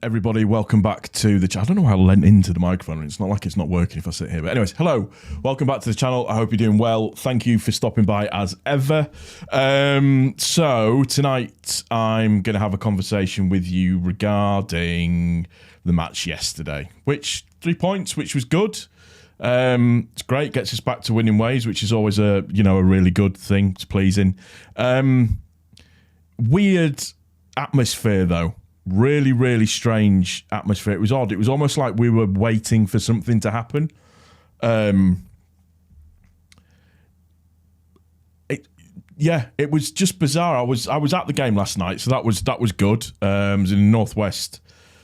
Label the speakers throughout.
Speaker 1: everybody. Welcome back to the channel. I don't know how I leant into the microphone. It's not like it's not working if I sit here. But anyways, hello. Welcome back to the channel. I hope you're doing well. Thank you for stopping by as ever. So tonight I'm going to have a conversation with you regarding the match yesterday. 3 points, which was good. It's great. Gets us back to winning ways, which is always a really good thing. It's pleasing. Weird atmosphere though. Really, really strange atmosphere. It was odd. It was almost like we were waiting for something to happen. It was just bizarre. I was at the game last night, so that was good. I was in the Northwest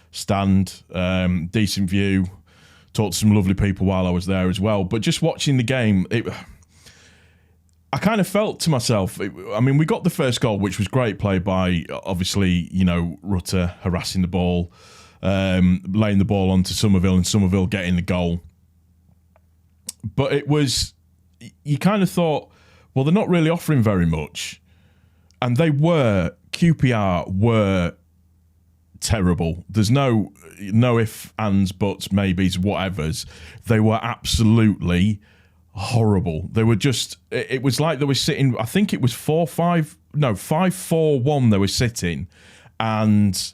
Speaker 1: stand, decent view. Talked to some lovely people while I was there as well. But just watching the game, I kind of felt to myself, we got the first goal, which was great play by, obviously, Rutter harassing the ball, laying the ball onto Somerville and Somerville getting the goal. But you kind of thought, well, they're not really offering very much. And QPR were terrible. There's no ifs, ands, buts, maybes, whatevers. They were absolutely horrible. They were just, it was like they were sitting, I think it was 5-4-1 they were sitting, and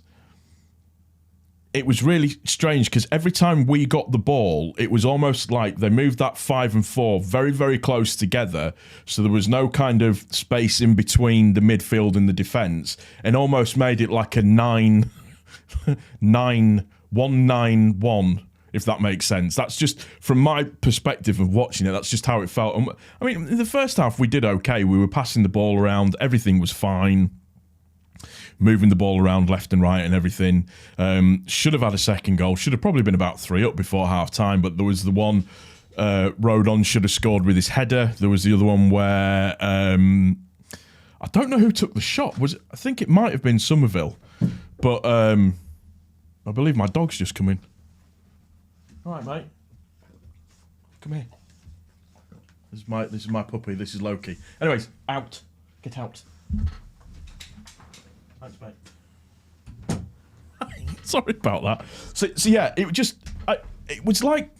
Speaker 1: it was really strange because every time we got the ball, it was almost like they moved that 5 and 4 very, very close together, so there was no kind of space in between the midfield and the defence, and almost made it like a 1-9-1, if that makes sense. That's just, from my perspective of watching it, that's just how it felt. In the first half, we did okay. We were passing the ball around. Everything was fine. Moving the ball around left and right and everything. Should have had a second goal. Should have probably been about 3 up before half-time, but there was the one Rodon should have scored with his header. There was the other one where I don't know who took the shot. I think it might have been Somerville, but I believe my dog's just come in. All right, mate. Come here. This is my puppy. This is Loki. Anyways, out. Get out. Thanks, mate. Sorry about that. So yeah, it was like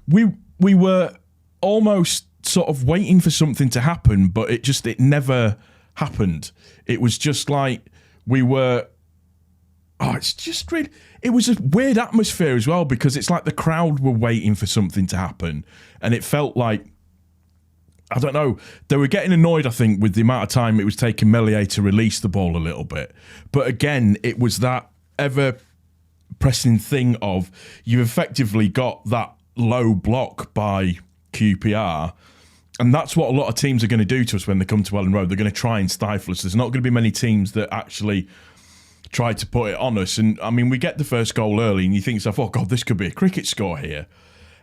Speaker 1: we were almost sort of waiting for something to happen, but it never happened. It was just like we were. Oh, it's just really. It was a weird atmosphere as well, because it's like the crowd were waiting for something to happen, and it felt like, I don't know, they were getting annoyed, I think, with the amount of time it was taking Melier to release the ball a little bit. But again, it was that ever-pressing thing of, you've effectively got that low block by QPR, and that's what a lot of teams are going to do to us when they come to Ellen Road. They're going to try and stifle us. There's not going to be many teams that actually tried to put it on us. And we get the first goal early and you think to yourself, oh God, this could be a cricket score here.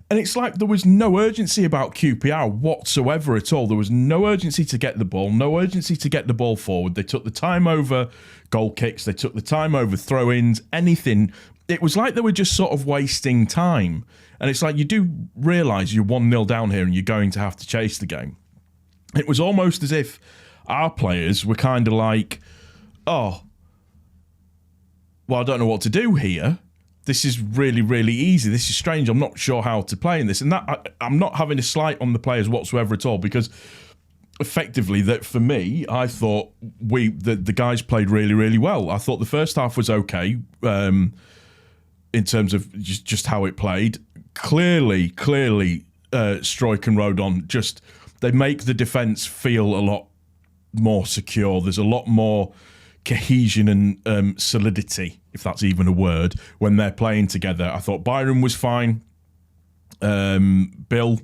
Speaker 1: And it's like there was no urgency about QPR whatsoever at all. There was no urgency to get the ball, no urgency to get the ball forward. They took the time over goal kicks, they took the time over throw-ins, anything. It was like they were just sort of wasting time. And it's like, you do realise you're 1-0 down here and you're going to have to chase the game. It was almost as if our players were kind of like, oh, well, I don't know what to do here. This is really, really easy. This is strange. I'm not sure how to play in this. And that I'm not having a slight on the players whatsoever at all, because effectively, that for me, I thought the guys played really, really well. I thought the first half was okay in terms of just how it played. Clearly, Struijk and Rodon, they make the defence feel a lot more secure. There's a lot more cohesion and solidity, if that's even a word, when they're playing together. I thought Byron was fine. Bill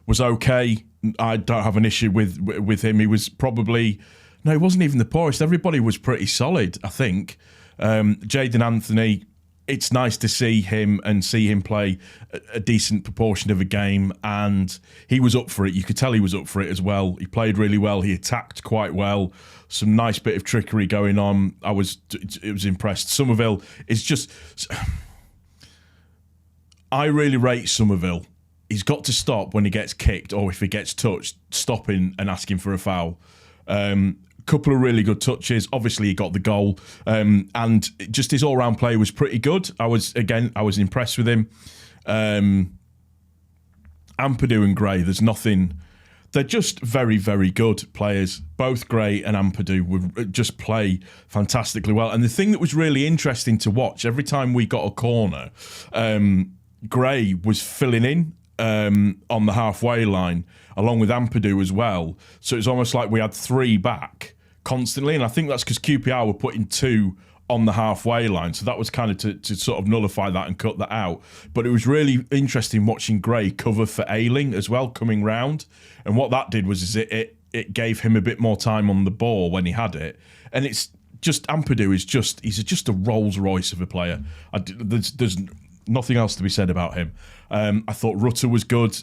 Speaker 1: was okay. I don't have an issue with him. He was probably... No, he wasn't even the poorest. Everybody was pretty solid, I think. Jayden Anthony, it's nice to see him play a decent proportion of a game, and he was up for it. You could tell he was up for it as well. He played really well. He attacked quite well. Some nice bit of trickery going on. It was impressed. Somerville is just... I really rate Somerville. He's got to stop when he gets kicked or if he gets touched, stopping and asking for a foul. couple of really good touches. Obviously, he got the goal, and just his all-round play was pretty good. I was impressed with him. Ampadu and Gray, there's nothing. They're just very, very good players. Both Gray and Ampadu would just play fantastically well. And the thing that was really interesting to watch, every time we got a corner, Gray was filling in on the halfway line, along with Ampadu as well. So it's almost like we had three back constantly. And I think that's because QPR were putting two on the halfway line. So that was kind of to sort of nullify that and cut that out. But it was really interesting watching Gray cover for Ayling as well, coming round. And what that did was it gave him a bit more time on the ball when he had it. And it's just, Ampadu is he's just a Rolls Royce of a player. There's nothing else to be said about him. I thought Rutter was good.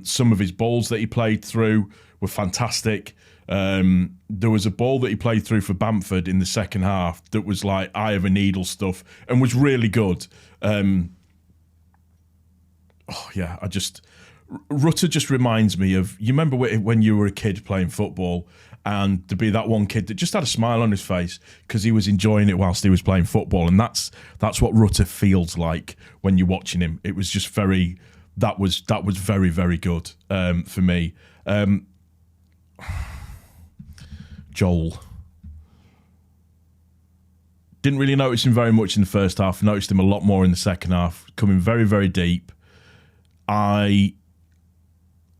Speaker 1: Some of his balls that he played through were fantastic. There was a ball that he played through for Bamford in the second half that was like eye of a needle stuff and was really good. Rutter just reminds me of, you remember when you were a kid playing football and to be that one kid that just had a smile on his face because he was enjoying it whilst he was playing football, and that's what Rutter feels like when you're watching him. It was just that was very, very good for me. Joel. Didn't really notice him very much in the first half. Noticed him a lot more in the second half, coming very, very deep.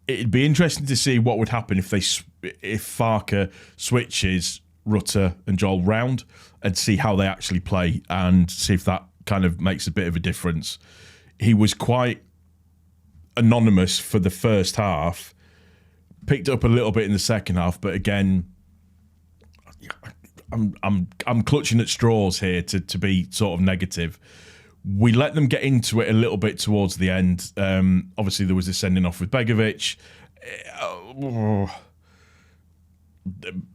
Speaker 1: It'd be interesting to see what would happen if Farke switches Rutter and Joel round and see how they actually play and see if that kind of makes a bit of a difference. He was quite anonymous for the first half, picked up a little bit in the second half, but again, I'm clutching at straws here to be sort of negative. We let them get into it a little bit towards the end. Obviously, there was a sending off with Begovic.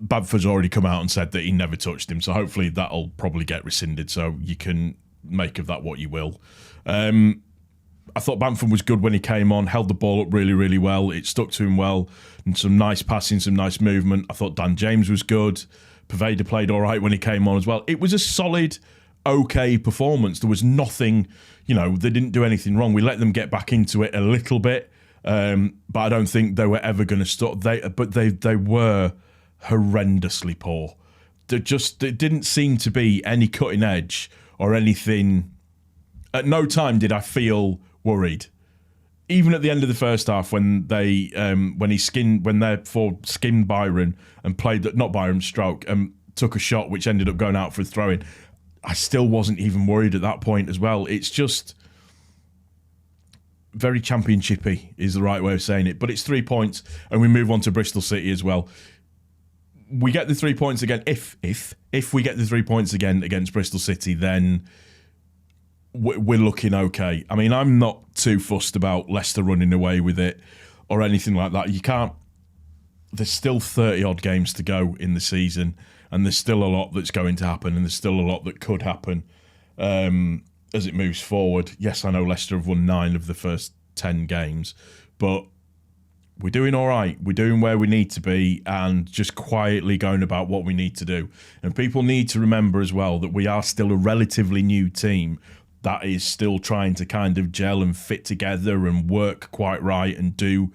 Speaker 1: Bamford's already come out and said that he never touched him, so hopefully that'll probably get rescinded, so you can make of that what you will. I thought Bamford was good when he came on, held the ball up really, really well. It stuck to him well, and some nice passing, some nice movement. I thought Dan James was good. Poveda played all right when he came on as well. It was a solid, okay performance. There was nothing, they didn't do anything wrong. We let them get back into it a little bit, but I don't think they were ever going to stop. They were horrendously poor. There didn't seem to be any cutting edge or anything. At no time did I feel worried. Even at the end of the first half, when they skimmed Byron and played not Byron Stroke and took a shot which ended up going out for a throw-in, I still wasn't even worried at that point as well. It's just very championshipy is the right way of saying it. But it's 3 points, and we move on to Bristol City as well. We get the 3 points again. If we get the 3 points again against Bristol City, then we're looking okay. I mean, I'm not too fussed about Leicester running away with it or anything like that. You can't. There's still 30-odd games to go in the season, and there's still a lot that's going to happen, and there's still a lot that could happen as it moves forward. Yes, I know Leicester have won 9 of the first 10 games, but we're doing all right. We're doing where we need to be and just quietly going about what we need to do. And people need to remember as well that we are still a relatively new team that is still trying to kind of gel and fit together and work quite right and do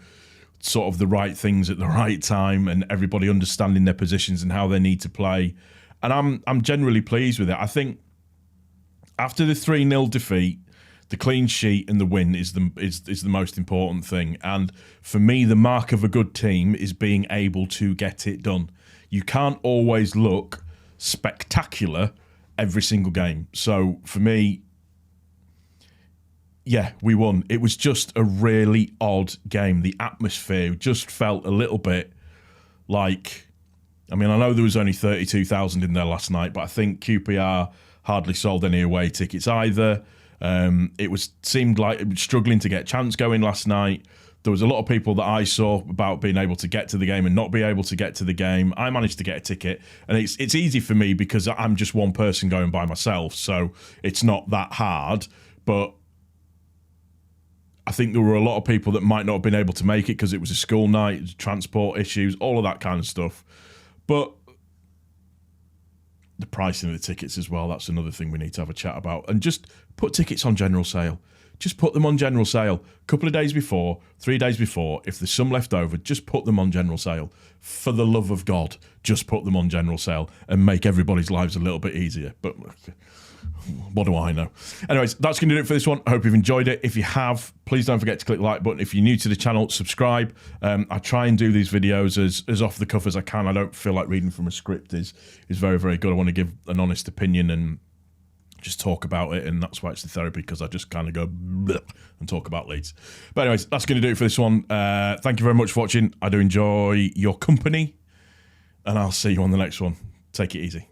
Speaker 1: sort of the right things at the right time, and everybody understanding their positions and how they need to play. And I'm generally pleased with it. I think after the 3-0 defeat, the clean sheet and the win is the most important thing. And for me, the mark of a good team is being able to get it done. You can't always look spectacular every single game. So for me, yeah, we won. It was just a really odd game. The atmosphere just felt a little bit like, I mean, I know there was only 32,000 in there last night, but I think QPR hardly sold any away tickets either. It seemed like it was struggling to get chants going last night. There was a lot of people that I saw about being able to get to the game and not be able to get to the game. I managed to get a ticket, and it's easy for me because I'm just one person going by myself, so it's not that hard. But I think there were a lot of people that might not have been able to make it because it was a school night, transport issues, all of that kind of stuff. But the pricing of the tickets as well. That's another thing we need to have a chat about. And just put tickets on general sale. Just put them on general sale. A couple of days before, 3 days before, if there's some left over, just put them on general sale. For the love of God, just put them on general sale and make everybody's lives a little bit easier. But what do I know? Anyways, that's going to do it for this one. I hope you've enjoyed it. If you have, please don't forget to click the like button. If you're new to the channel, subscribe. I try and do these videos as off the cuff as I can. I don't feel like reading from a script is very, very good. I want to give an honest opinion and just talk about it, and that's why it's the therapy, because I just kind of go bleh and talk about Leeds. But anyways, that's going to do it for this one. Thank you very much for watching. I do enjoy your company, and I'll see you on the next one. Take it easy.